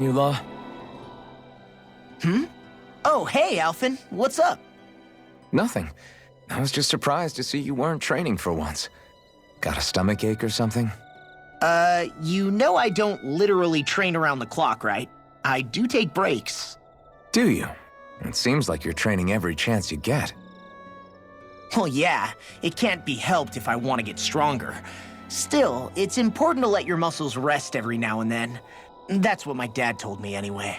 New law? Hmm? Oh, hey, Alphen. What's up? Nothing. I was just surprised to see you weren't training for once. Got a stomach ache or something? You know I don't literally train around the clock, right? I do take breaks. Do you? It seems like you're training every chance you get. Well, yeah, it can't be helped if I want to get stronger. Still, it's important to let your muscles rest every now and then. That's what my dad told me anyway.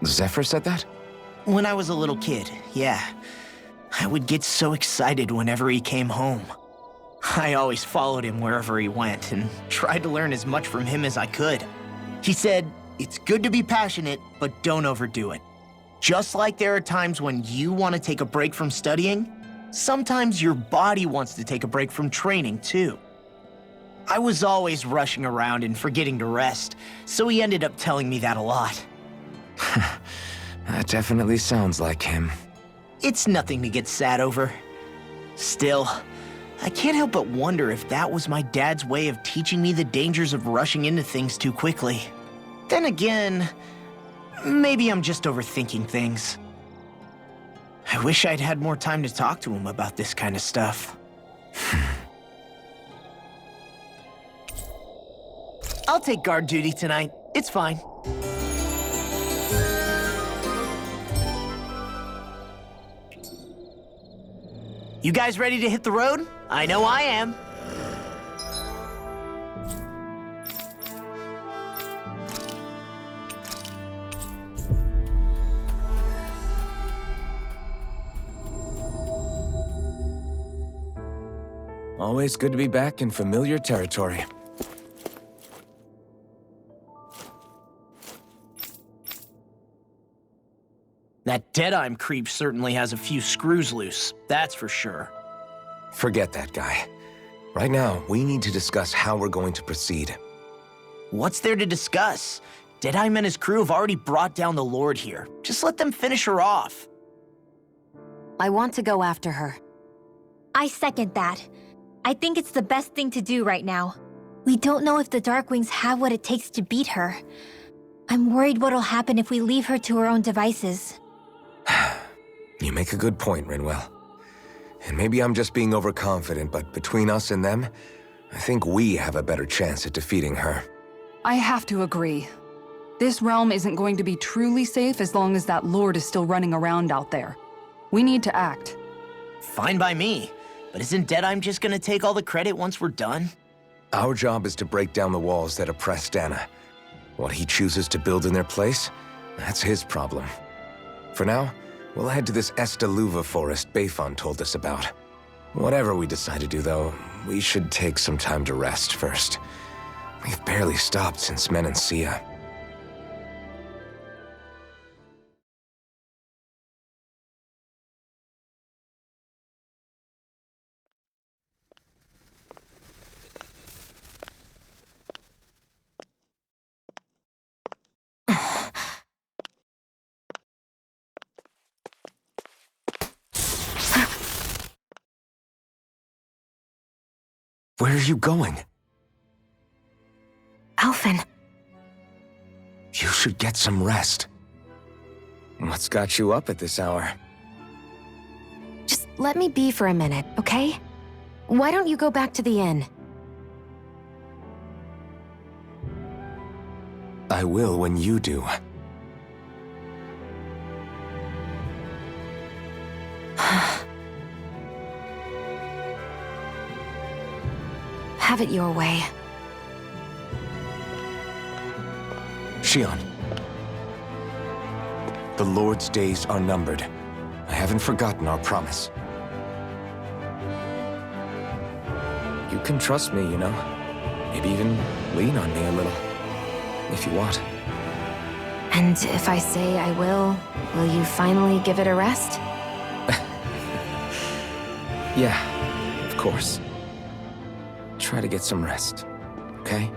Zephyr said that? When I was a little kid, yeah. I would get so excited whenever he came home. I always followed him wherever he went and tried to learn as much from him as I could. He said, it's good to be passionate, but don't overdo it. Just like there are times when you want to take a break from studying, sometimes your body wants to take a break from training too. I was always rushing around and forgetting to rest, so he ended up telling me that a lot. That definitely sounds like him. It's nothing to get sad over. Still, I can't help but wonder if that was my dad's way of teaching me the dangers of rushing into things too quickly. Then again, maybe I'm just overthinking things. I wish I'd had more time to talk to him about this kind of stuff. I'll take guard duty tonight. It's fine. You guys ready to hit the road? I know I am. Always good to be back in familiar territory. That Deadeye creep certainly has a few screws loose, that's for sure. Forget that guy. Right now, we need to discuss how we're going to proceed. What's there to discuss? Deadeye and his crew have already brought down the Lord here. Just let them finish her off. I want to go after her. I second that. I think it's the best thing to do right now. We don't know if the Darkwings have what it takes to beat her. I'm worried what'll happen if we leave her to her own devices. You make a good point, Rinwell. And maybe I'm just being overconfident, but between us and them, I think we have a better chance at defeating her. I have to agree. This realm isn't going to be truly safe as long as that Lord is still running around out there. We need to act. Fine by me. But isn't Deadeye just gonna take all the credit once we're done? Our job is to break down the walls that oppress Dana. What he chooses to build in their place, that's his problem. For now, we'll head to this Estaluva forest Bayfon told us about. Whatever we decide to do, though, we should take some time to rest first. We've barely stopped since Menancia. Where are you going? Alphen, You should get some rest. What's got you up at this hour? just let me be for a minute, okay? Why don't you go back to the inn? I will when you do. Have it your way. Shion. The Lord's days are numbered. I haven't forgotten our promise. You can trust me, you know. Maybe even lean on me a little. If you want. And if I say I will you finally give it a rest? Yeah, of course. Try to get some rest, okay?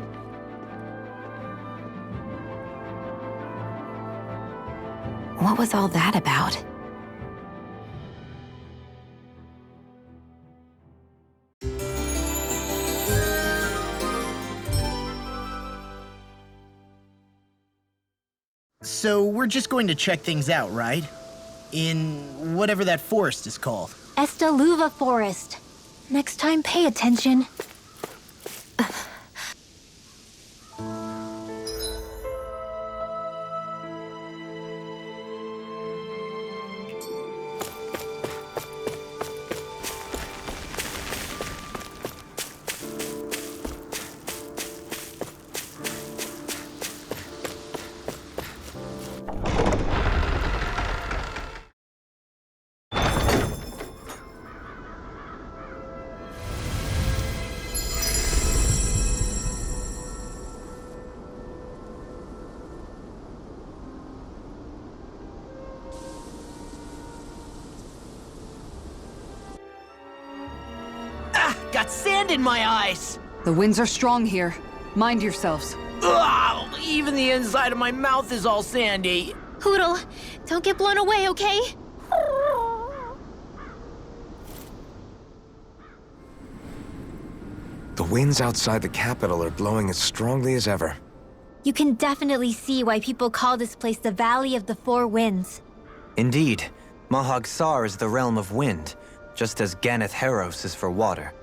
What was all that about? So we're just going to check things out, right? In whatever that forest is called. Estaluva Forest. Next time, pay attention. Got sand in my eyes! The winds are strong here. Mind yourselves. Ugh, even the inside of my mouth is all sandy. Hootle, don't get blown away, okay? The winds outside the capital are blowing as strongly as ever. You can definitely see why people call this place the Valley of the Four Winds. Indeed. Mahag Sar is the realm of wind, just as Ganeth Heros is for water.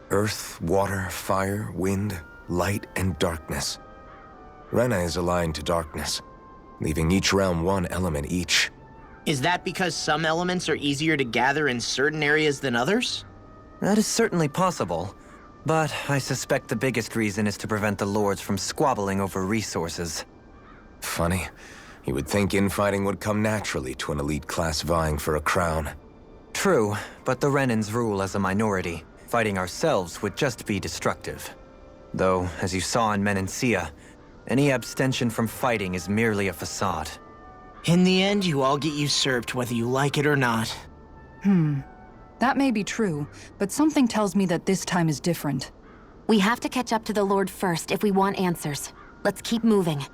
Earth, water, fire, wind, light, and darkness. Rena is aligned to darkness, leaving each realm one element each. Is that because some elements are easier to gather in certain areas than others? That is certainly possible, but I suspect the biggest reason is to prevent the lords from squabbling over resources. Funny. You would think infighting would come naturally to an elite class vying for a crown. True, but the Renans rule as a minority. Fighting ourselves would just be destructive. Though, as you saw in Menancia, any abstention from fighting is merely a facade. In the end, you all get usurped whether you like it or not. That may be true, but something tells me that this time is different. We have to catch up to the Lord first if we want answers. Let's keep moving.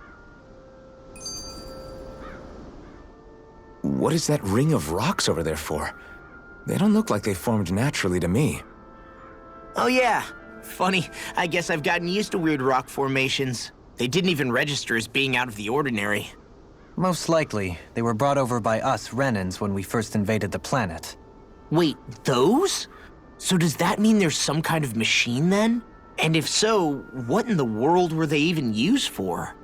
What is that ring of rocks over there for? They don't look like they formed naturally to me. Oh yeah. Funny, I guess I've gotten used to weird rock formations. They didn't even register as being out of the ordinary. Most likely, they were brought over by us Renans when we first invaded the planet. Wait, those? So does that mean there's some kind of machine then? And if so, what in the world were they even used for?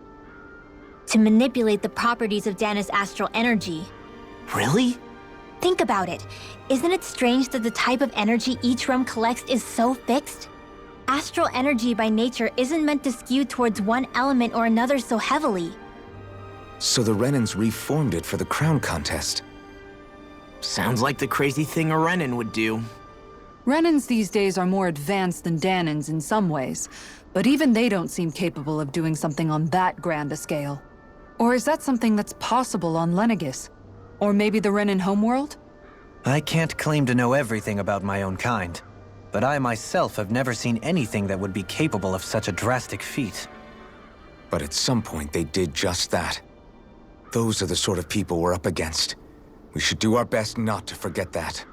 To manipulate the properties of Dana's astral energy. Really? Think about it. Isn't it strange that the type of energy each realm collects is so fixed? Astral energy by nature isn't meant to skew towards one element or another so heavily. So the Renans reformed it for the crown contest. Sounds like the crazy thing a Renan would do. Renans these days are more advanced than Danans in some ways, but even they don't seem capable of doing something on that grand a scale. Or is that something that's possible on Lenegis? Or maybe the Renan homeworld? I can't claim to know everything about my own kind, but I myself have never seen anything that would be capable of such a drastic feat. But at some point they did just that. Those are the sort of people we're up against. We should do our best not to forget that.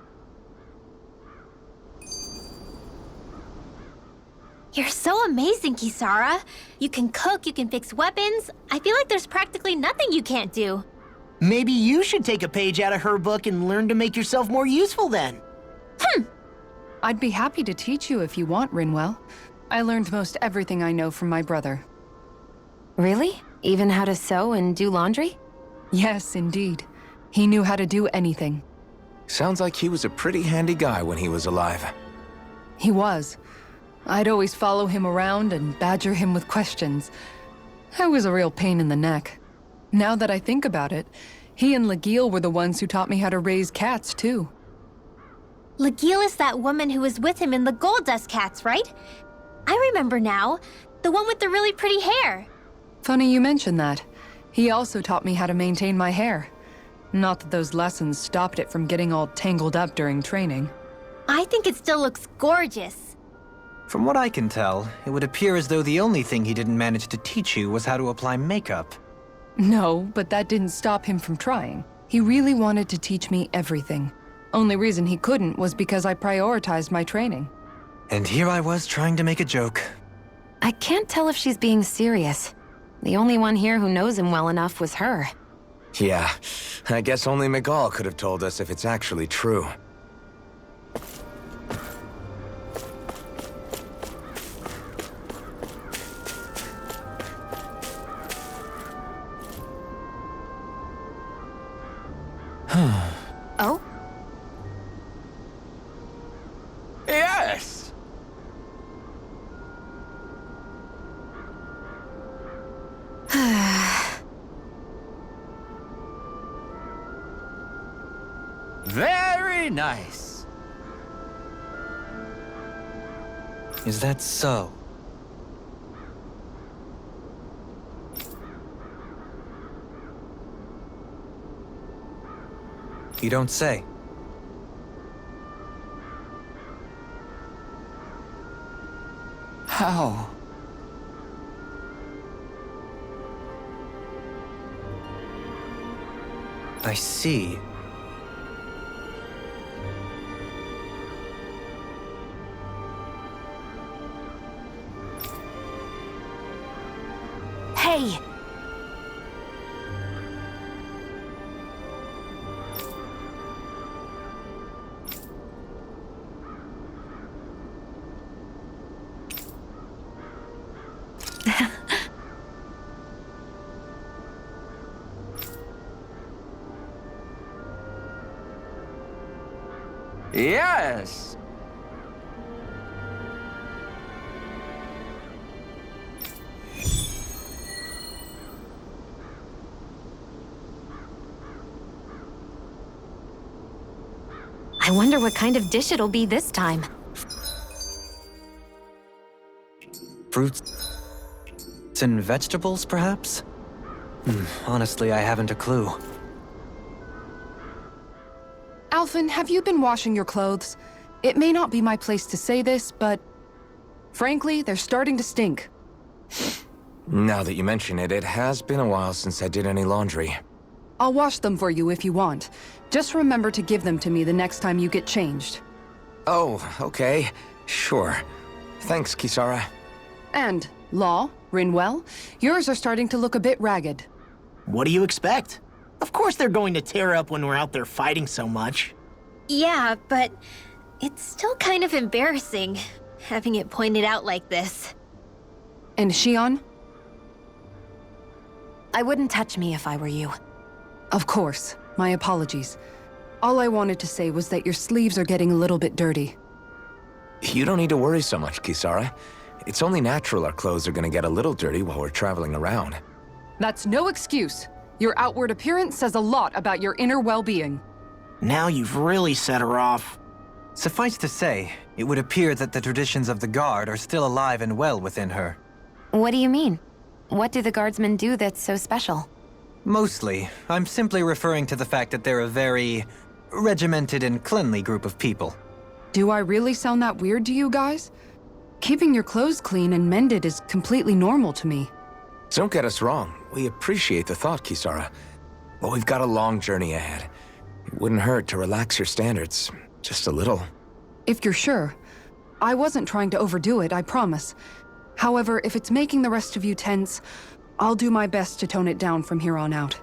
You're so amazing, Kisara. You can cook, you can fix weapons. I feel like there's practically nothing you can't do. Maybe you should take a page out of her book and learn to make yourself more useful then. I'd be happy to teach you if you want, Rinwell. I learned most everything I know from my brother. Really? Even how to sew and do laundry? Yes, indeed. He knew how to do anything. Sounds like he was a pretty handy guy when he was alive. He was. I'd always follow him around and badger him with questions. I was a real pain in the neck. Now that I think about it, he and Legil were the ones who taught me how to raise cats, too. Legil is that woman who was with him in the Gold Dust Cats, right? I remember now. The one with the really pretty hair. Funny you mention that. He also taught me how to maintain my hair. Not that those lessons stopped it from getting all tangled up during training. I think it still looks gorgeous. From what I can tell, it would appear as though the only thing he didn't manage to teach you was how to apply makeup. No, but that didn't stop him from trying. He really wanted to teach me everything. Only reason he couldn't was because I prioritized my training. And here I was trying to make a joke. I can't tell if she's being serious. The only one here who knows him well enough was her. Yeah, I guess only Miguel could have told us if it's actually true. Oh? Yes! Very nice. Is that so? You don't say. How? I see. Hey! Yes. I wonder what kind of dish it'll be this time. Fruits and vegetables, perhaps? Honestly, I haven't a clue. Alphen, have you been washing your clothes? It may not be my place to say this, but frankly, they're starting to stink. Now that you mention it, it has been a while since I did any laundry. I'll wash them for you if you want. Just remember to give them to me the next time you get changed. Oh, okay. Sure. Thanks, Kisara. And, Law, Rinwell, yours are starting to look a bit ragged. What do you expect? Of course they're going to tear up when we're out there fighting so much. Yeah, but it's still kind of embarrassing, having it pointed out like this. And Shion? I wouldn't touch me if I were you. Of course. My apologies. All I wanted to say was that your sleeves are getting a little bit dirty. You don't need to worry so much, Kisara. It's only natural our clothes are gonna get a little dirty while we're traveling around. That's no excuse. Your outward appearance says a lot about your inner well-being. Now you've really set her off. Suffice to say, it would appear that the traditions of the Guard are still alive and well within her. What do you mean? What do the guardsmen do that's so special? Mostly, I'm simply referring to the fact that they're a very regimented and cleanly group of people. Do I really sound that weird to you guys? Keeping your clothes clean and mended is completely normal to me. Don't get us wrong. We appreciate the thought, Kisara. But we've got a long journey ahead. It wouldn't hurt to relax your standards. Just a little. If you're sure. I wasn't trying to overdo it, I promise. However, if it's making the rest of you tense, I'll do my best to tone it down from here on out.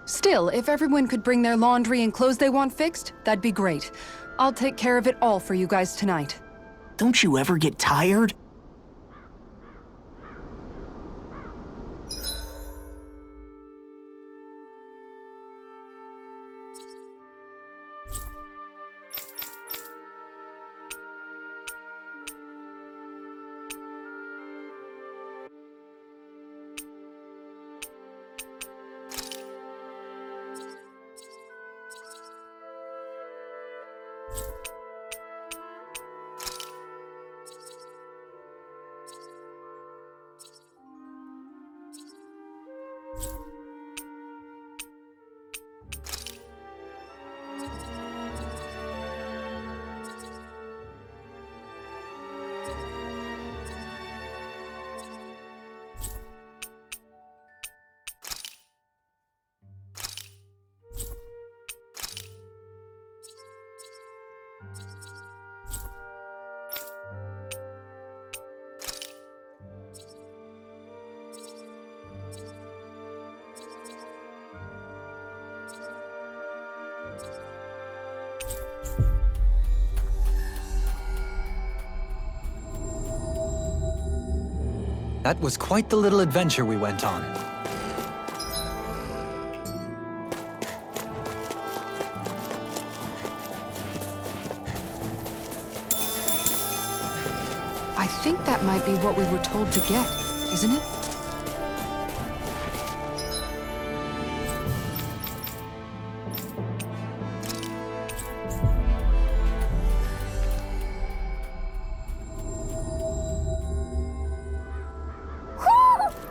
Still, if everyone could bring their laundry and clothes they want fixed, that'd be great. I'll take care of it all for you guys tonight. Don't you ever get tired? That was quite the little adventure we went on. I think that might be what we were told to get, isn't it?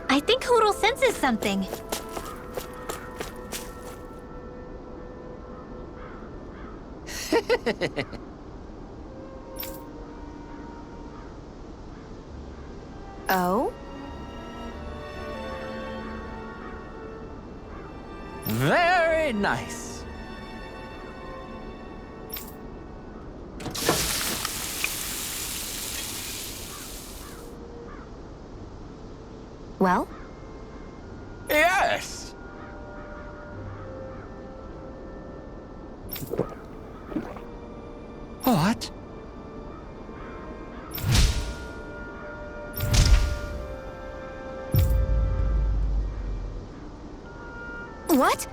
I think Hoodle senses something. Oh? Very nice. Well? Yes. What? What?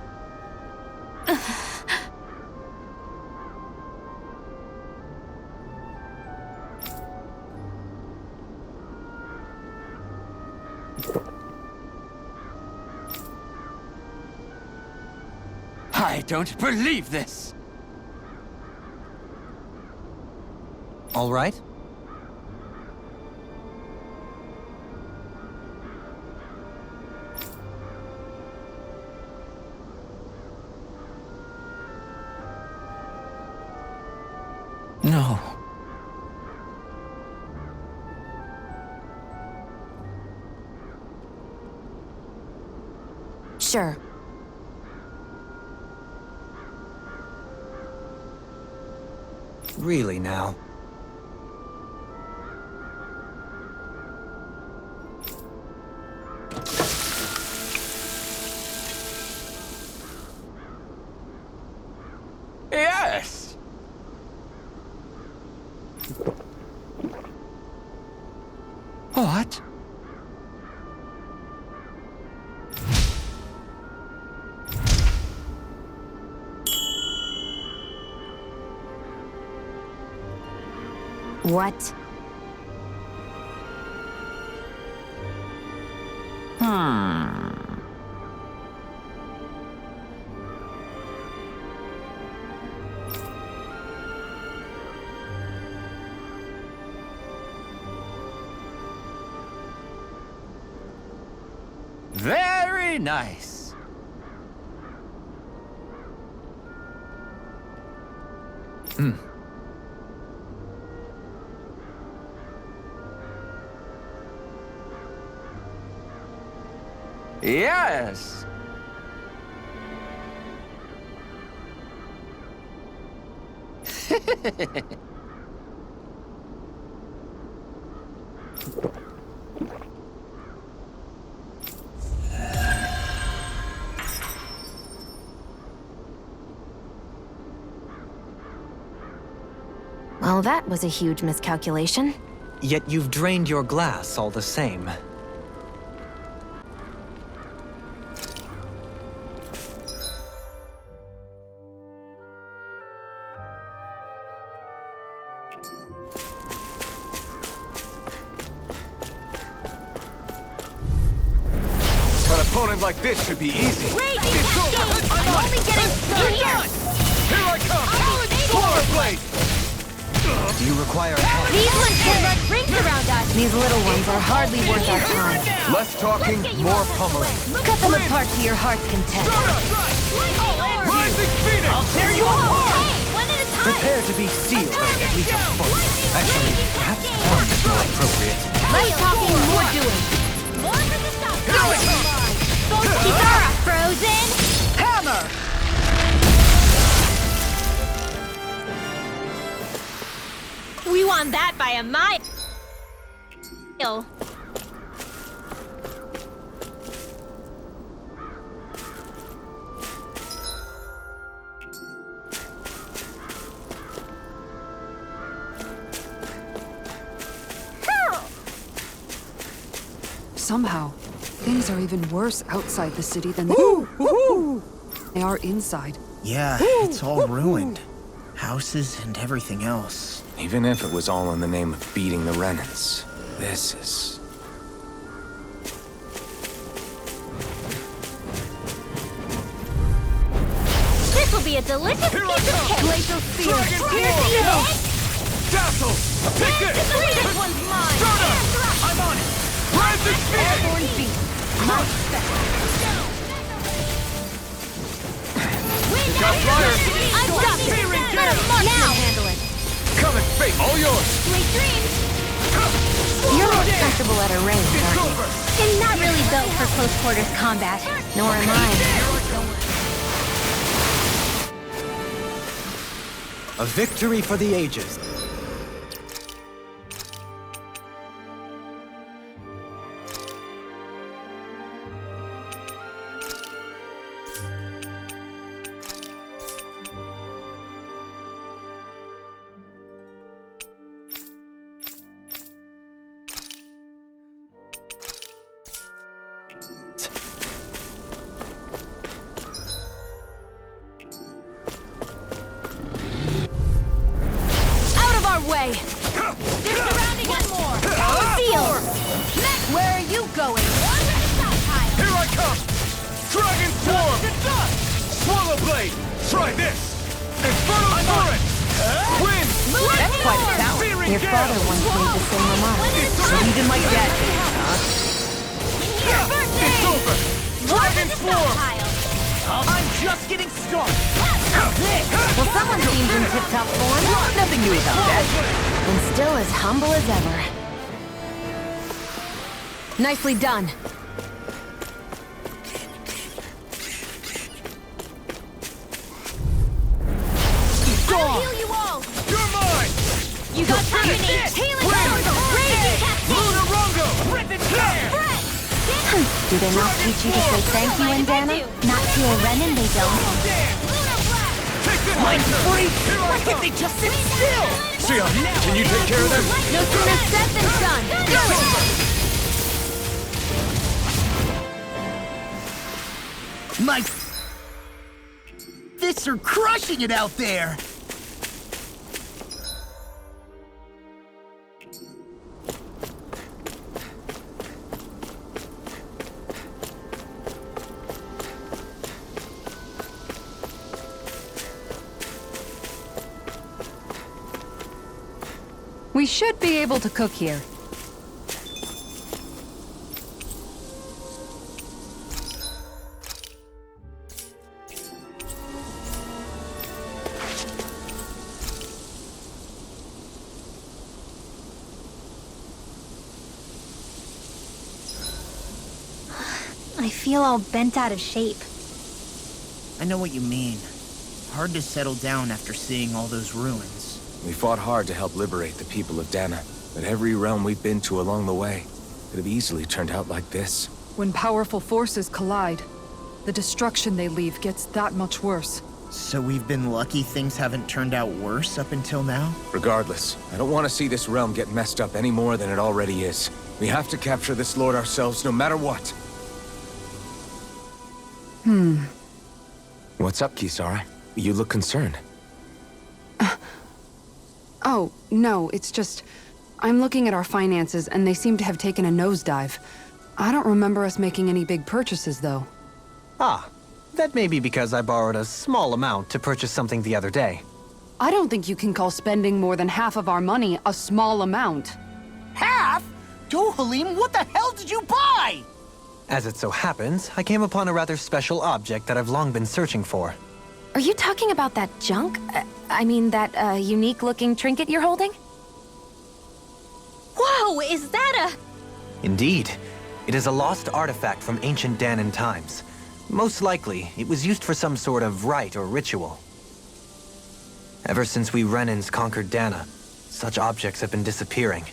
I don't believe this. All right? No. Sure. Really now. Yes. What? What? Very nice. Yes. Well, that was a huge miscalculation. Yet you've drained your glass all the same. An opponent like this should be easy. Raging Cascade! I'm only getting started! Here I come! Blade! Do you require help? These ones get like rings around us! These little ones are hardly worth our time. Less talking, more pummeling. Cut them apart to your heart's content. Rising Phoenix! I'll tear you apart! Hey, one at a time! Prepare to be sealed, at least a foot. Actually, perhaps pound is more appropriate. Less talking, more doing! More for the stuff! Kitara, frozen! Hammer! We won that by a mile! Somehow, things are even worse outside the city than they are inside. Yeah, it's all ruined. Houses and everything else. Even if it was all in the name of beating the Renans, this is... This will be a delicious piece of cake! Glacial Spear! Here's the egg! Dazzle! Take this! This one's mine! I'm on it! Rising speed! Airborne beat. Not Got flyers! I've got this! Let a marksman handle it! Come and fate, all yours! Sweet dreams! You're more comfortable at a range, aren't you? I'm not really built for close quarters combat. Nor am I. A victory for the ages. Way! They're surrounding us more! Seal! Where are you going? Here I come! Dragon Swarm! Swallow Blade! Try this! Infernal Torrent! Wind! That's quite a talent. Your father once made the same remark. So even my dad did, huh? It's over! Dragon Swarm! I'm just getting started. Well, someone seems in tip-top form. Nothing new about that. And still as humble as ever. Nicely done. I'll heal you all! You're mine! You got company! Healing Raging Cascade! Lunarongo! Rippin' Flare! Do they not teach you to say thank you, Indiana? Not to a Renan, they don't. Mine's free. Why can't they just sit still? Sia, can you take care of them? No sooner said than done. My fists are crushing it out there. We should be able to cook here. I feel all bent out of shape. I know what you mean. Hard to settle down after seeing all those ruins. We fought hard to help liberate the people of Dana, but every realm we've been to along the way could have easily turned out like this. When powerful forces collide, the destruction they leave gets that much worse. So we've been lucky things haven't turned out worse up until now? Regardless, I don't want to see this realm get messed up any more than it already is. We have to capture this lord ourselves no matter what. What's up, Kisara? You look concerned. Oh, no, it's just... I'm looking at our finances, and they seem to have taken a nosedive. I don't remember us making any big purchases, though. Ah, that may be because I borrowed a small amount to purchase something the other day. I don't think you can call spending more than half of our money a small amount. Half? Halim, what the hell did you buy? As it so happens, I came upon a rather special object that I've long been searching for. Are you talking about that junk? I mean, that unique-looking trinket you're holding? Whoa, is that a... Indeed. It is a lost artifact from ancient Danan times. Most likely, it was used for some sort of rite or ritual. Ever since we Renans conquered Dana, such objects have been disappearing.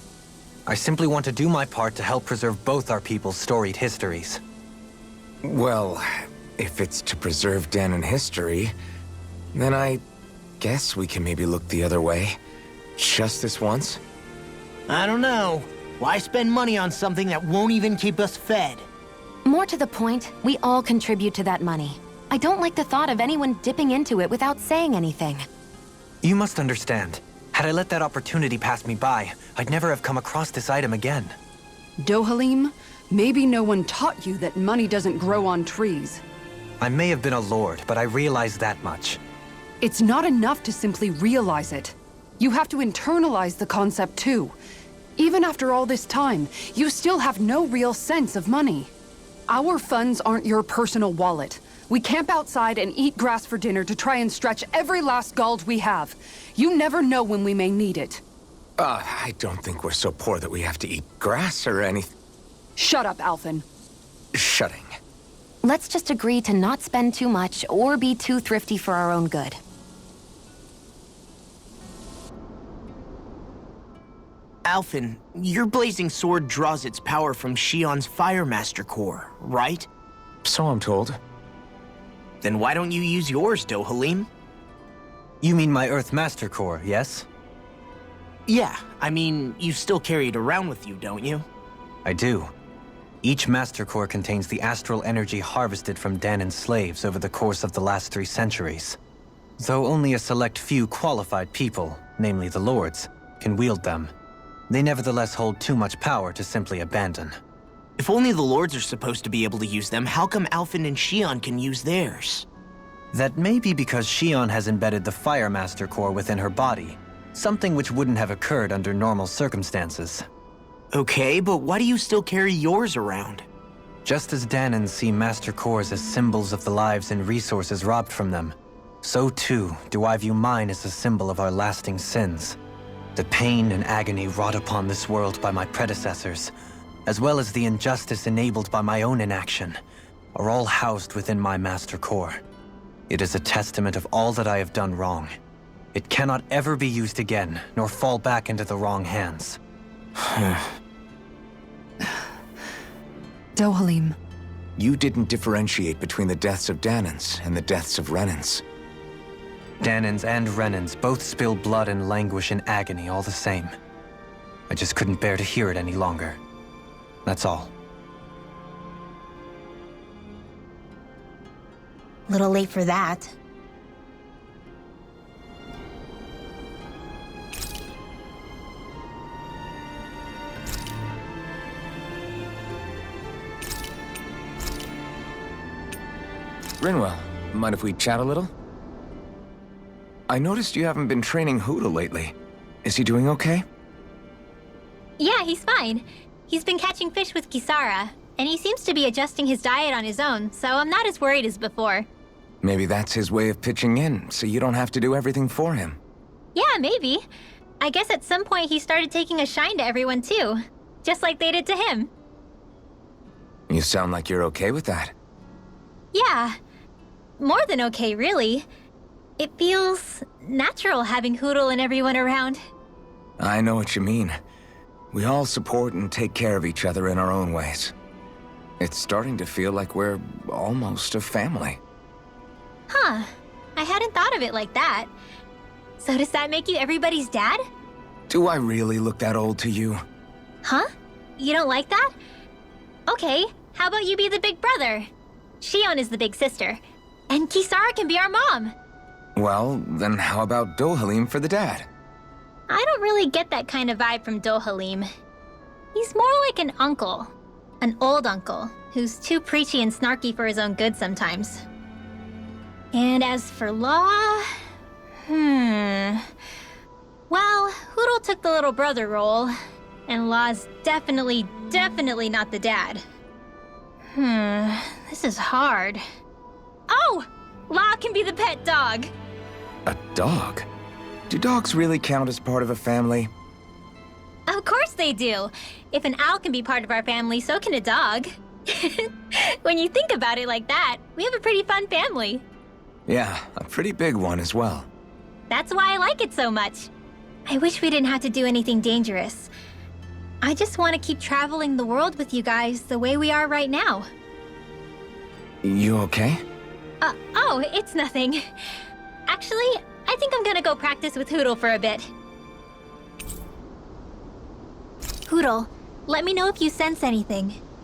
I simply want to do my part to help preserve both our people's storied histories. Well, if it's to preserve Danan history, then I guess we can maybe look the other way. Just this once? I don't know. Why spend money on something that won't even keep us fed? More to the point, we all contribute to that money. I don't like the thought of anyone dipping into it without saying anything. You must understand. Had I let that opportunity pass me by, I'd never have come across this item again. Dohalim, maybe no one taught you that money doesn't grow on trees. I may have been a lord, but I realize that much. It's not enough to simply realize it. You have to internalize the concept too. Even after all this time, you still have no real sense of money. Our funds aren't your personal wallet. We camp outside and eat grass for dinner to try and stretch every last gold we have. You never know when we may need it. I don't think we're so poor that we have to eat grass or anything. Shut up, Alphen. Shutting. Let's just agree to not spend too much or be too thrifty for our own good. Alphen, your blazing sword draws its power from Shion's Fire Master core, right? So I'm told. Then why don't you use yours, Dohalim? You mean my Earth Master Core, yes? Yeah, I mean, you still carry it around with you, don't you? I do. Each Master Core contains the astral energy harvested from Danan's slaves over the course of the last 3 centuries. Though only a select few qualified people, namely the Lords, can wield them, they nevertheless hold too much power to simply abandon. If only the Lords are supposed to be able to use them, how come Alphen and Shion can use theirs? That may be because Shion has embedded the Fire Master Core within her body, something which wouldn't have occurred under normal circumstances. Okay, but why do you still carry yours around? Just as Danans see Master Cores as symbols of the lives and resources robbed from them, so too do I view mine as a symbol of our lasting sins. The pain and agony wrought upon this world by my predecessors, as well as the injustice enabled by my own inaction, are all housed within my Master Core. It is a testament of all that I have done wrong. It cannot ever be used again, nor fall back into the wrong hands. Dohalim. You didn't differentiate between the deaths of Danans and the deaths of Renans. Danans and Renans both spill blood and languish in agony all the same. I just couldn't bear to hear it any longer. That's all. Little late for that. Rinwell, mind if we chat a little? I noticed you haven't been training Hoodle lately. Is he doing okay? Yeah, he's fine. He's been catching fish with Kisara, and he seems to be adjusting his diet on his own, so I'm not as worried as before. Maybe that's his way of pitching in, so you don't have to do everything for him. Yeah, maybe. I guess at some point he started taking a shine to everyone too, just like they did to him. You sound like you're okay with that. Yeah. More than okay, really. It feels natural having Hoodle and everyone around. I know what you mean. We all support and take care of each other in our own ways. It's starting to feel like we're almost a family. Huh. I hadn't thought of it like that. So does that make you everybody's dad? Do I really look that old to you? Huh? You don't like that? Okay, how about you be the big brother? Shion is the big sister. And Kisara can be our mom. Well, then how about Dohalim for the dad? I don't really get that kind of vibe from Dohalim. He's more like an uncle. An old uncle, who's too preachy and snarky for his own good sometimes. And as for Law... Well, Hoodle took the little brother role, and Law's definitely not the dad. This is hard. Oh! Law can be the pet dog! A dog? Do dogs really count as part of a family? Of course they do! If an owl can be part of our family, so can a dog. When you think about it like that, we have a pretty fun family. Yeah, a pretty big one as well. That's why I like it so much. I wish we didn't have to do anything dangerous. I just want to keep traveling the world with you guys the way we are right now. You okay? Oh, it's nothing. Actually, I think I'm gonna go practice with Hoodle for a bit. Hoodle, Let me know if you sense anything.